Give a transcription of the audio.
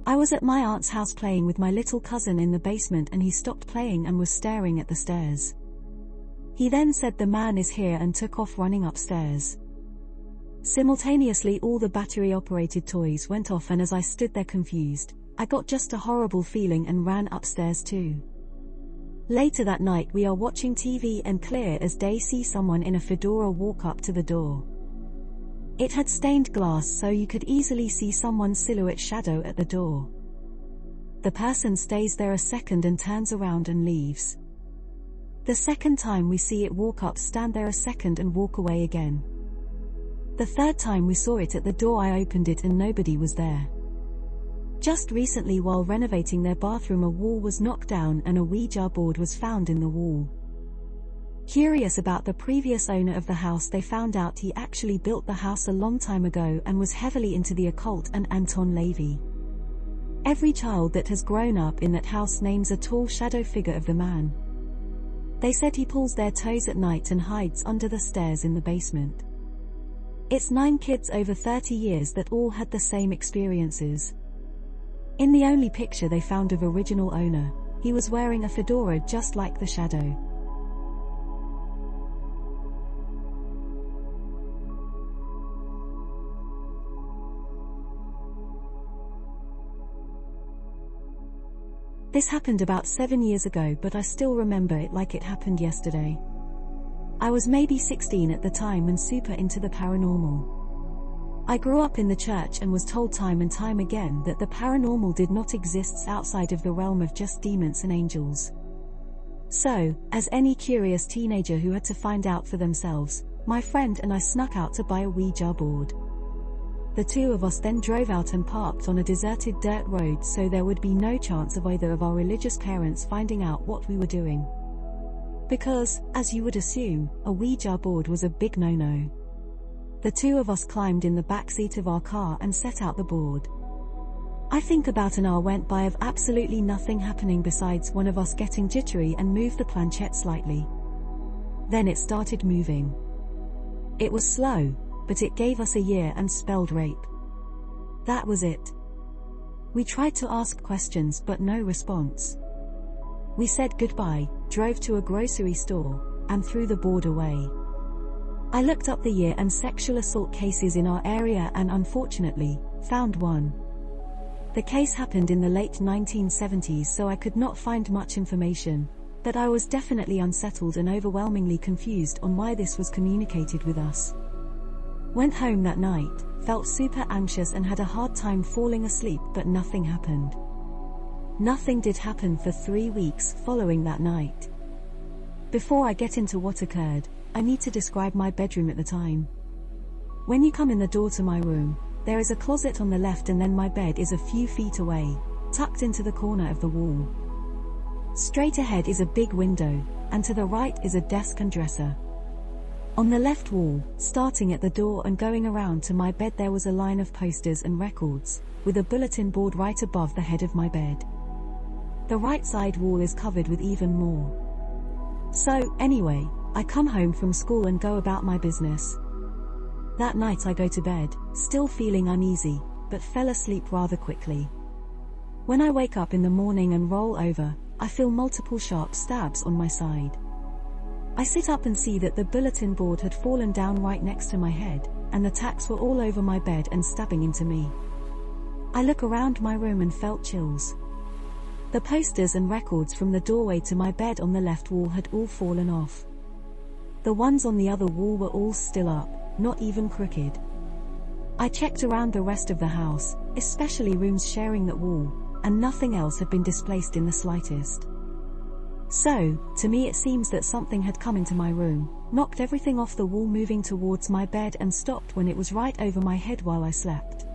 I was at my aunt's house playing with my little cousin in the basement and he stopped playing and was staring at the stairs. He then said the man is here and took off running upstairs. Simultaneously all the battery-operated toys went off and as I stood there confused, I got just a horrible feeling and ran upstairs too. Later that night we are watching TV and clear as day see someone in a fedora walk up to the door. It had stained glass so you could easily see someone's silhouette shadow at the door. The person stays there a second and turns around and leaves. The second time we see it walk up, stand there a second and walk away again. The third time we saw it at the door, I opened it and nobody was there. Just recently while renovating their bathroom a wall was knocked down and a Ouija board was found in the wall. Curious about the previous owner of the house, they found out he actually built the house a long time ago and was heavily into the occult and Anton LaVey. Every child that has grown up in that house names a tall shadow figure of the man. They said he pulls their toes at night and hides under the stairs in the basement. It's 9 kids over 30 years that all had the same experiences. In the only picture they found of original owner, he was wearing a fedora just like the shadow. This happened about 7 years ago, but I still remember it like it happened yesterday. I was maybe 16 at the time and super into the paranormal. I grew up in the church and was told time and time again that the paranormal did not exist outside of the realm of just demons and angels. So, as any curious teenager who had to find out for themselves, my friend and I snuck out to buy a Ouija board. The two of us then drove out and parked on a deserted dirt road so there would be no chance of either of our religious parents finding out what we were doing. Because, as you would assume, a Ouija board was a big no-no. The two of us climbed in the back seat of our car and set out the board. I think about an hour went by of absolutely nothing happening besides one of us getting jittery and moved the planchette slightly. Then it started moving. It was slow, but it gave us a year and spelled rape. That was it. We tried to ask questions but no response. We said goodbye, drove to a grocery store, and threw the board away. I looked up the year and sexual assault cases in our area and unfortunately, found one. The case happened in the late 1970s, so I could not find much information, but I was definitely unsettled and overwhelmingly confused on why this was communicated with us. Went home that night, felt super anxious and had a hard time falling asleep, but nothing happened. Nothing did happen for 3 weeks following that night. Before I get into what occurred, I need to describe my bedroom at the time. When you come in the door to my room, there is a closet on the left and then my bed is a few feet away, tucked into the corner of the wall. Straight ahead is a big window, and to the right is a desk and dresser. On the left wall, starting at the door and going around to my bed, there was a line of posters and records, with a bulletin board right above the head of my bed. The right side wall is covered with even more. So, anyway, I come home from school and go about my business. That night I go to bed, still feeling uneasy, but fell asleep rather quickly. When I wake up in the morning and roll over, I feel multiple sharp stabs on my side. I sit up and see that the bulletin board had fallen down right next to my head, and the tacks were all over my bed and stabbing into me. I look around my room and felt chills. The posters and records from the doorway to my bed on the left wall had all fallen off. The ones on the other wall were all still up, not even crooked. I checked around the rest of the house, especially rooms sharing that wall, and nothing else had been displaced in the slightest. So, to me it seems that something had come into my room, knocked everything off the wall, moving towards my bed and stopped when it was right over my head while I slept.